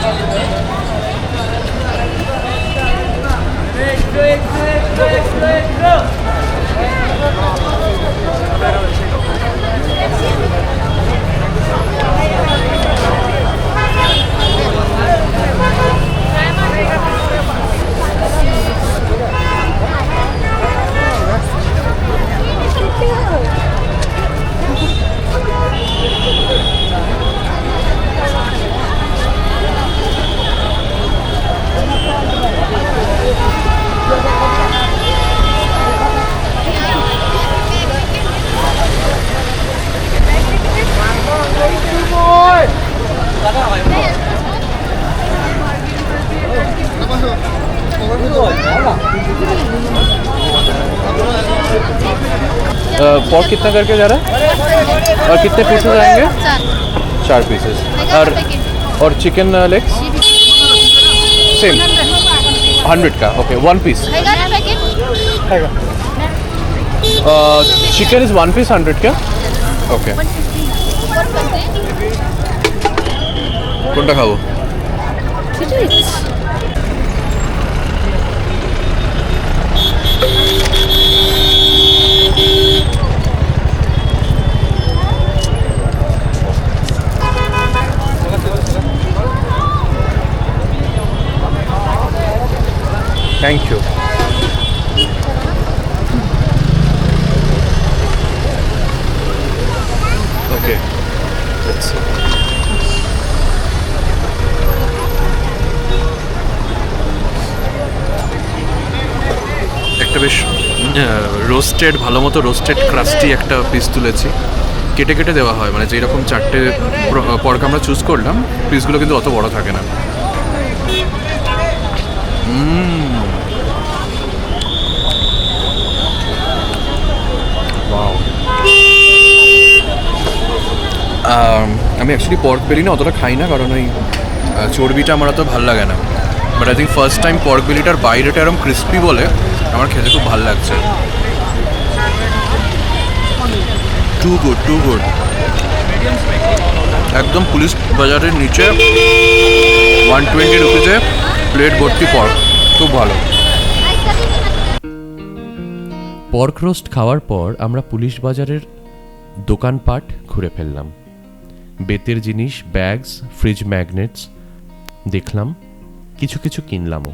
pork कितना करके जा रहा है और कितने पीसेस आएंगे? 4 पीसेस। और चिकन लेग्स सेम 100 का। Okay, 1 piece. Chicken is 1 piece 100 का। ओके, কোনটা খাবো? Thank you. Okay. Let's see. একটা বেশ রোস্টেড, ভালো মতো রোস্টেড ক্রাস্টি একটা পিস তুলেছি। কেটে কেটে দেওয়া হয়, মানে যেই রকম 4টে পর্ক আমরা চুজ করলাম, পিসগুলো কিন্তু অত বড় থাকে না। আমি অ্যাকচুয়ালি পর্ক বেলি না অতটা খাই না, কারণ ওই চর্বিটা আমার অত ভালো লাগে না। But I think first time pork বেলিটার বাইরেটা এরকম ক্রিস্পি বলে আমার খেতে খুব ভালো লাগছে। Two good. একদম পুলিশ বাজারের নিচে 120 রুপিসে প্লেট ভর্তি পর্ক, খুব ভালো। পর্ক রোস্ট খাওয়ার পর আমরা পুলিশ বাজারের দোকানপাট ঘুরে ফেললাম। বেতের জিনিস, ব্যাগস, ফ্রিজ ম্যাগনেটস দেখলাম, কিছু কিছু কিনলামও।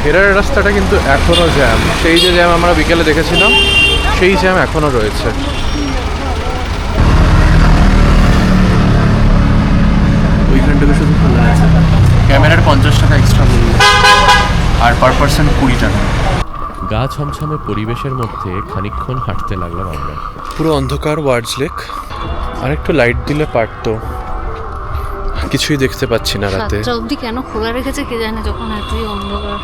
ফেরার রাস্তাটা কিন্তু এখনও জ্যাম। সেই যে জ্যাম আমরা বিকেলে দেখেছিলাম, সেই জ্যাম এখনও রয়েছে। ওইখানটাতে শুধু খোলা আছে। ক্যামেরার 50 টাকা এক্সট্রা বলল, আর পার পার্সন 20 টাকা। গা ছমছমে পরিবেশের মধ্যে খানিকক্ষণ হাঁটতে লাগলাম আমরা। পুরো অন্ধকার ওয়ার্ডস লেক, আর একটু লাইট দিলে পারতো। কিছুই দেখতে পাচ্ছি না রাতে। 7টা অবধি কেন খোলা রেখেছে কে জানে, যখন এতই অন্ধকার।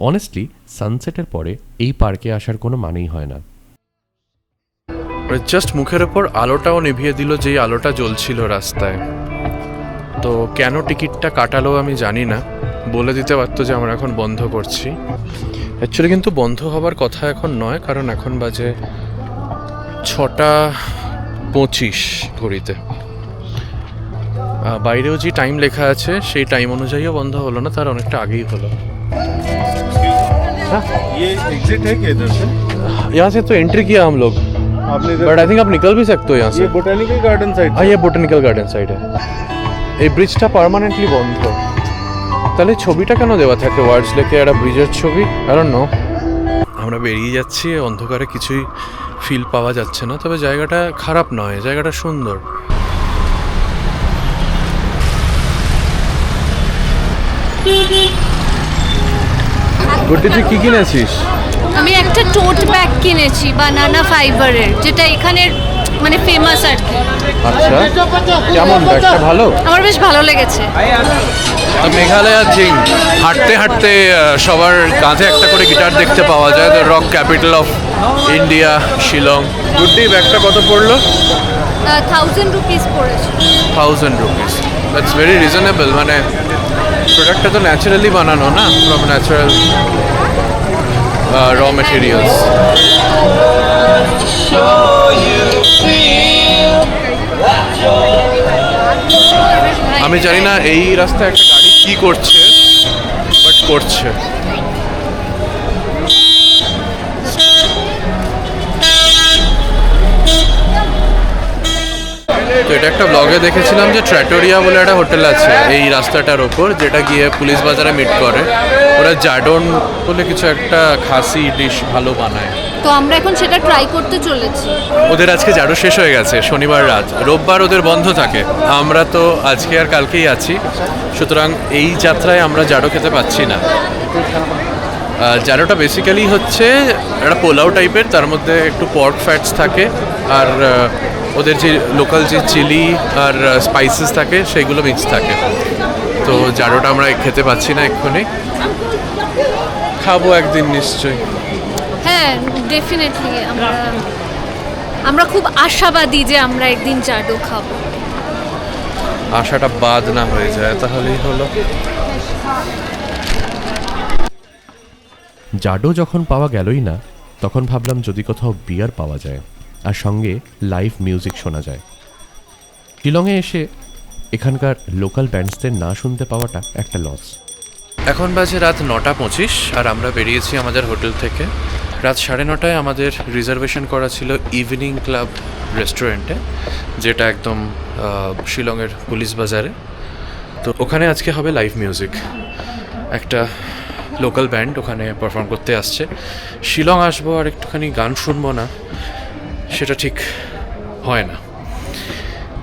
অনেস্টলি সানসেটের পরে এই পার্কে আসার কোনো মানেই হয় না। জাস্ট মুখের ওপর আলোটাও নিভিয়ে দিল, যেই আলোটা জ্বলছিল রাস্তায়। তো কেন টিকিটটা কাটালো আমি জানি না, বলে দিতে পারতো যে আমরা এখন বন্ধ করছি। অ্যাকচুয়ালি কিন্তু বন্ধ হবার কথা এখন নয়, কারণ এখন বাজে 6:25 ঘড়িতে। বাইরেও যে টাইম লেখা আছে সেই টাইম অনুযায়ীও বন্ধ হলো না, তার অনেকটা আগেই হলো। ये एग्जिट है क्या इधर से? यहाँ से तो एंट्री किया हम लोग, आपने इधर बट आई थिंक आप निकल भी सकते हो यहाँ से। ये बोटेनिकल गार्डन साइड हाँ, ये बोटेनिकल गार्डन साइड है। এই ব্রিজটা পার্মানেন্টলি বন্ধ। তাহলে ছবিটা কেন দেওয়া থাকে ওয়ার্ডস লেকে, একটা ব্রিজের ছবি? I don't know. আমরা বেরিয়ে যাচ্ছি, অন্ধকারে কিছুই ফিল পাওয়া যাচ্ছে না, তবে জায়গাটা খারাপ নয়, জায়গাটা সুন্দর। গুড্ডি, তুই কি কিনেছিস? আমি একটা টোট ব্যাগ কিনেছি বানানা ফাইবারের, যেটা এখানের মানে ফেমাস আর কি। আচ্ছা, কেমন ব্যাগটা? ভালো? আমার বেশ ভালো লেগেছে। মেঘালয় জিং হাঁটতে হাঁটতে সবার কাঁধে একটা করে গিটার দেখতে পাওয়া যায়। The rock capital of India, Shillong. Guddi, ব্যাগটা কত পড়লো? 1000 রুপিস পড়েছে। 1000 রুপিস, দ্যাটস ভেরি রিজনেবল। মানে প্রোডাক্টটা তো ন্যাচারালি বানানো না, ফ্রম ন্যাচারাল র মেটেরিয়ালস। আমি জানি না এই রাস্তায় একটা গাড়ি কি করছে, বাট করছে। তো এটা একটা ব্লগে দেখেছিলাম যে ট্র্যাটোরিয়া বলে একটা হোটেল আছে এই রাস্তাটার ওপর, যেটা গিয়ে পুলিশ বাজারে মিট করে। ওরা জাডন বলে কিছু একটা খাসি ডিশ ভালো বানায়। তো আমরা এখন সেটা ট্রাই করতে চলেছি। ওদের আজকে জাডো শেষ হয়ে গেছে, শনিবার রাত। রোববার ওদের বন্ধ থাকে। আমরা তো আজকে আর কালকেই আছি, সুতরাং এই যাত্রায় আমরা জাডো খেতে পাচ্ছি না। জাডোটা বেসিক্যালি হচ্ছে একটা পোলাও টাইপের, তার মধ্যে একটু পর্ক ফ্যাটস থাকে, আর ওদের যে লোকাল যে চিলি আর স্পাইসেস থাকে সেইগুলো মিক্স থাকে। তো জাডোটা আমরা খেতে পাচ্ছি না এক্ষুনি, খাবো একদিন নিশ্চয়ই। হ্যাঁ, ডেফিনেটলি আমরা খুব আশাবাদী যে আমরা একদিন জাডো খাবো। আশাটা বাদ না হয়ে যায় তাহলেই হলো। জাডো যখন পাওয়া গেলই না, তখন ভাবলাম যদি কোথাও বিয়ার পাওয়া যায় আর সঙ্গে লাইভ মিউজিক শোনা যায়। শিলংয়ে এসে এখানকার লোকাল ব্যান্ডসদের না শুনতে পাওয়াটা একটা লস। এখন বাজে রাত 9:25 আর আমরা বেরিয়েছি আমাদের হোটেল থেকে। রাত 9:30 আমাদের রিজার্ভেশন করা ছিল ইভিনিং ক্লাব রেস্টুরেন্টে, যেটা একদম শিলংয়ের পুলিশ বাজারে। তো ওখানে আজকে হবে লাইভ মিউজিক, একটা লোকাল ব্যান্ড ওখানে পারফর্ম করতে আসছে। শিলং আসবো আর একটুখানি গান শুনবো না, সেটা ঠিক হয় না।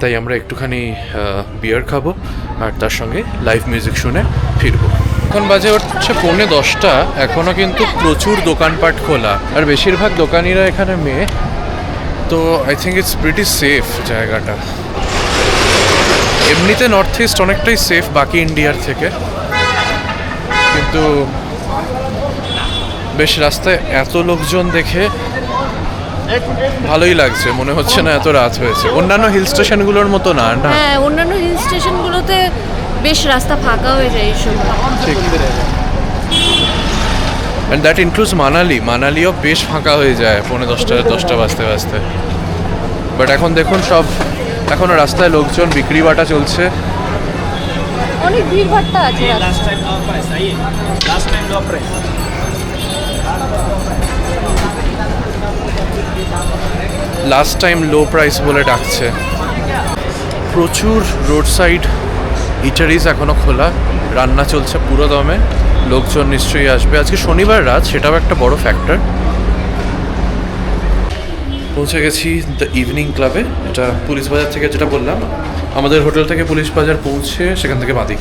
তাই আমরা একটুখানি বিয়ার খাবো আর তার সঙ্গে লাইভ মিউজিক শুনে ফিরবো। এখন বাজে হচ্ছে 9:45, এখনও কিন্তু প্রচুর দোকানপাট খোলা, আর বেশিরভাগ দোকানিরা এখানে মেয়ে। তো I think it's pretty safe জায়গাটা। এমনিতে নর্থ ইস্ট অনেকটাই সেফ বাকি ইন্ডিয়ার থেকে, কিন্তু বেশ রাস্তায় এত লোকজন দেখে ভালোই লাগছে, মনে হচ্ছে না এত রাত হয়েছে। অন্যান্য হিল স্টেশনগুলোর মতো না। হ্যাঁ, অন্যান্য হিল স্টেশনগুলোতে বেশ রাস্তা ফাঁকা হয়ে যায় এই সময়। ঠিক। অ্যান্ড দ্যাট ইনক্লুডস মানালিও বেশ ফাঁকা হয়ে যায় 9:45 বাজতে বাজতে। বাট এখন দেখুন সব, এখনও রাস্তায় লোকজন, বিক্রি বাটা চলছে। অনেক ভিড়ভাট্টা আছে। লাস্ট টাইম লো প্রাইস বলে ডাকছে। প্রচুর রোড সাইড ইটারিজ এখনও খোলা, রান্না চলছে পুরো দমে। লোকজন নিশ্চয়ই আসবে, আজকে শনিবার রাত, সেটাও একটা বড় ফ্যাক্টর। পৌঁছে গেছি দ্য ইভিনিং ক্লাবে, এটা পুলিশ বাজার থেকে, যেটা বললাম আমাদের হোটেল থেকে পুলিশ বাজার পৌঁছে সেখান থেকে বাদিক।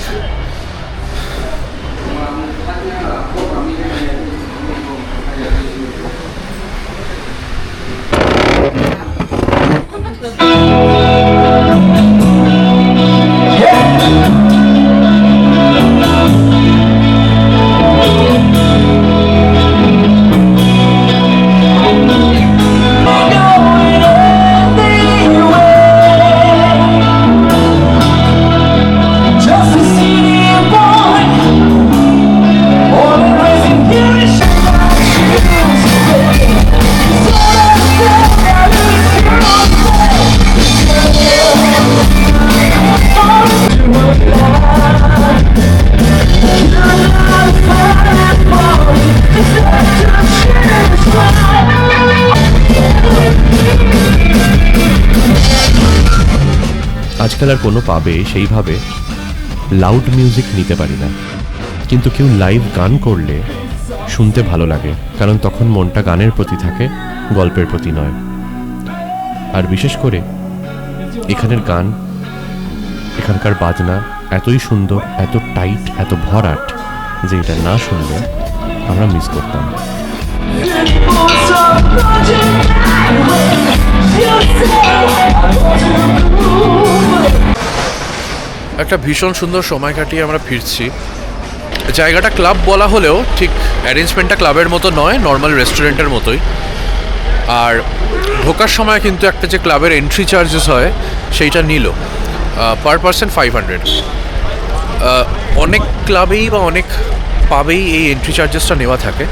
আজকাল আর কোনো পাবে সেইভাবে লাউড মিউজিক নিতে পারি না, কিন্তু কেউ লাইভ গান করলে শুনতে ভালো লাগে, কারণ তখন মনটা গানের প্রতি থাকে, গল্পের প্রতি নয়। আর বিশেষ করে এখানের গান, এখানকার বাজনা এতই সুন্দর, এত টাইট, এত ভরাট যে এটা না শুনলে আমরা মিস করতাম। একটা ভীষণ সুন্দর সময় কাটিয়ে আমরা ফিরছি। জায়গাটা ক্লাব বলা হলেও ঠিক অ্যারেঞ্জমেন্টটা ক্লাবের মতো নয়, নর্মাল রেস্টুরেন্টের মতোই। আর ঢোকার সময় কিন্তু একটা যে ক্লাবের এন্ট্রি চার্জেস হয় সেইটা নিল পার পারসন 500। অনেক ক্লাবেই বা অনেক পাবেই এই এন্ট্রি চার্জেসটা নেওয়া থাকে,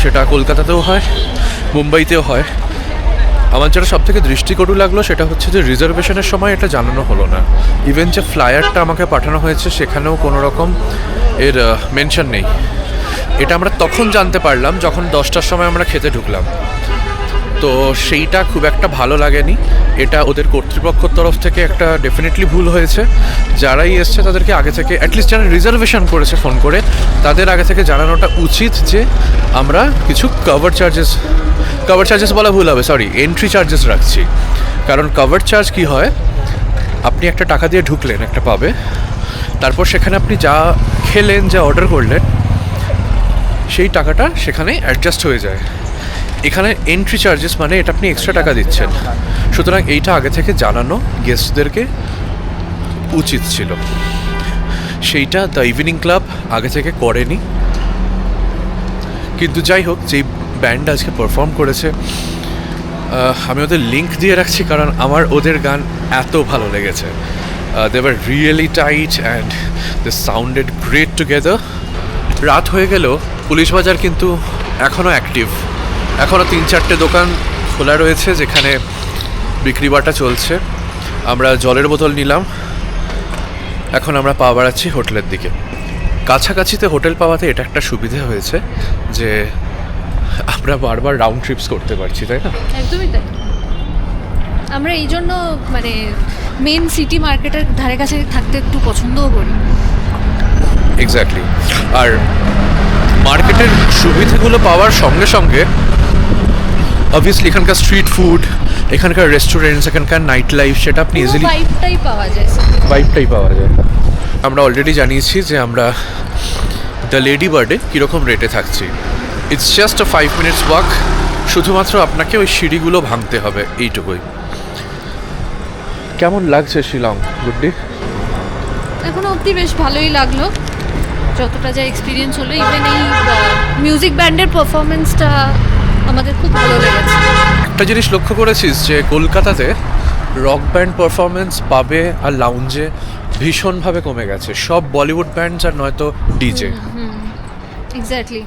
সেটা কলকাতাতেও হয়, মুম্বাইতেও হয়। আমার যেটা সব থেকে দৃষ্টিকটু লাগলো সেটা হচ্ছে যে রিজার্ভেশনের সময় এটা জানানো হলো না। ইভেন যে ফ্লায়ারটা আমাকে পাঠানো হয়েছে সেখানেও কোনো রকম এর মেনশন নেই। এটা আমরা তখন জানতে পারলাম যখন 10টার সময় আমরা খেতে ঢুকলাম। তো সেইটা খুব একটা ভালো লাগেনি। এটা ওদের কর্তৃপক্ষের তরফ থেকে একটা ডেফিনেটলি ভুল হয়েছে। যারাই এসছে তাদেরকে আগে থেকে, অ্যাটলিস্ট যারা রিজার্ভেশন করেছে ফোন করে, তাদের আগে থেকে জানানোটা উচিত যে আমরা কিছু কভার চার্জেস বলা ভুল হবে, সরি, এন্ট্রি চার্জেস রাখছি। কারণ কভার চার্জ কি হয়, আপনি একটা টাকা দিয়ে ঢুকলেন একটা পাবে, তারপর সেখানে আপনি যা খেলেন, যা অর্ডার করলেন, সেই টাকাটা সেখানে অ্যাডজাস্ট হয়ে যায়। এখানে এন্ট্রি চার্জেস মানে এটা আপনি এক্সট্রা টাকা দিচ্ছেন। সুতরাং এইটা আগে থেকে জানানো গেস্টদেরকে উচিত ছিল। সেইটা দ্য ইভিনিং ক্লাব আগে থেকে করেনি। কিন্তু যাই হোক, যেই ব্যান্ড আজকে পারফর্ম করেছে, আমি ওদের লিঙ্ক দিয়ে রাখছি, কারণ আমার ওদের গান এত ভালো লেগেছে। They were really tight and they sounded great together. রাত হয়ে গেলেও পুলিশ বাজার কিন্তু এখনও অ্যাক্টিভ। এখনও 3-4টে দোকান খোলা রয়েছে যেখানে বিক্রি বাটা চলছে। আমরা জলের বোতল নিলাম। এখন আমরা পা বাড়াচ্ছি হোটেলের দিকে। কাছাকাছিতে হোটেল পাওয়াতে এটা একটা সুবিধা হয়েছে যে আমরা বারবার রাউন্ড ট্রিপস করতে পারছি, তাই না? একদমই তাই। আমরা এই জন্য মানে মেন সিটি মার্কেটের ধারে কাছে থাকতে একটু পছন্দও করি। এক্স্যাক্টলি। আর মার্কেটের সুবিধাগুলো পাওয়ার সঙ্গে সঙ্গে অবভিয়াসলি এখানকার স্ট্রিট ফুড, এখানকার রেস্টুরেন্টস, এখানকার নাইট লাইফ, সেটা আপনি ইজিলি ভাইবটাই পাওয়া যায়। আমরা অলরেডি জানিয়েছি যে আমরা দ্য লেডি বার্ডে কীরকম রেটে থাকছি। It's just a 5 minutes walk. শুধুমাত্র আপনাকে ওই সিঁড়িগুলো ভাঙতে হবে, এইটুকুই। কেমন লাগছে শিলং, গুড্ডি? এখনো অবধি বেশ ভালোই লাগলো, যতটা যা এক্সপিরিয়েন্স হলো। ইভেন এই মিউজিক ব্যান্ডের পারফরমেন্সটা আমাদের খুব ভালো লেগেছে। একটা জিনিস লক্ষ্য করেছিস যে কলকাতাতে রক ব্যান্ড পারফরমেন্স পাবে আর লাউঞ্জে ভীষণভাবে কমে গেছে। সব বলিউড ব্যান্ডস আর নয়তো ডিজে। এক্স্যাক্টলি।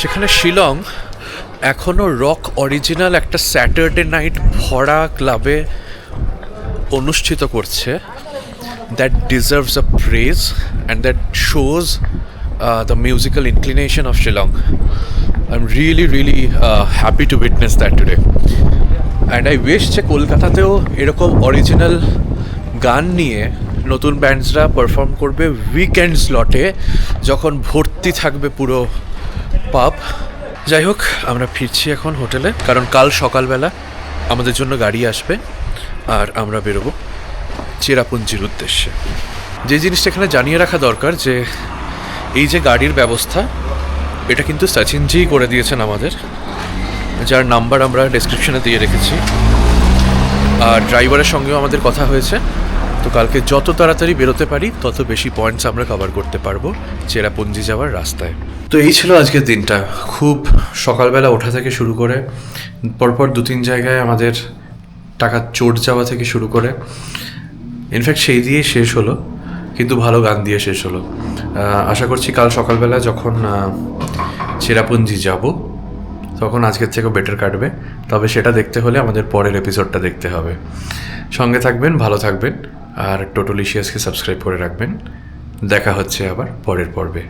সেখানে শিলং এখনও রক অরিজিনাল একটা স্যাটারডে নাইট ভরা ক্লাবে অনুষ্ঠিত করছে। That deserves a praise and that shows the musical inclination of Shillong. I am really happy to witness that today. And I wish যে কলকাতাতেও এরকম অরিজিনাল গান নিয়ে নতুন ব্যান্ডসরা পারফর্ম করবে উইকেন্ড স্লটে, যখন ভর্তি থাকবে পুরো পাব। যাই হোক, আমরা ফিরছি এখন হোটেলে, কারণ কাল সকালবেলা আমাদের জন্য গাড়ি আসবে আর আমরা বেরোবো চেরাপুঞ্জির উদ্দেশ্যে। যে জিনিসটা এখানে জানিয়ে রাখা দরকার যে এই যে গাড়ির ব্যবস্থা, এটা কিন্তু সচিনজিই করে দিয়েছেন আমাদের, যার নাম্বার আমরা ডেসক্রিপশনে দিয়ে রেখেছি। আর ড্রাইভারের সঙ্গেও আমাদের কথা হয়েছে। তো কালকে যত তাড়াতাড়ি বেরোতে পারি তত বেশি পয়েন্টস আমরা কভার করতে পারবো চেরাপুঞ্জি যাওয়ার রাস্তায়। তো এই ছিল আজকের দিনটা। খুব সকালবেলা ওঠা থেকে শুরু করে পরপর 2-3 জায়গায় আমাদের টাকা চোট যাওয়া থেকে শুরু করে, ইনফ্যাক্ট সেই দিয়েই শেষ হলো, কিন্তু ভালো গান দিয়ে শেষ হলো। আশা করছি কাল সকালবেলা যখন চেরাপুঞ্জি যাব তখন আজকের থেকেও বেটার কাটবে। তবে সেটা দেখতে হলে আমাদের পরের এপিসোডটা দেখতে হবে। সঙ্গে থাকবেন, ভালো থাকবেন, আর টোটালিশিয়াসকে সাবস্ক্রাইব করে রাখবেন। দেখা হচ্ছে আবার পরের পর্বে।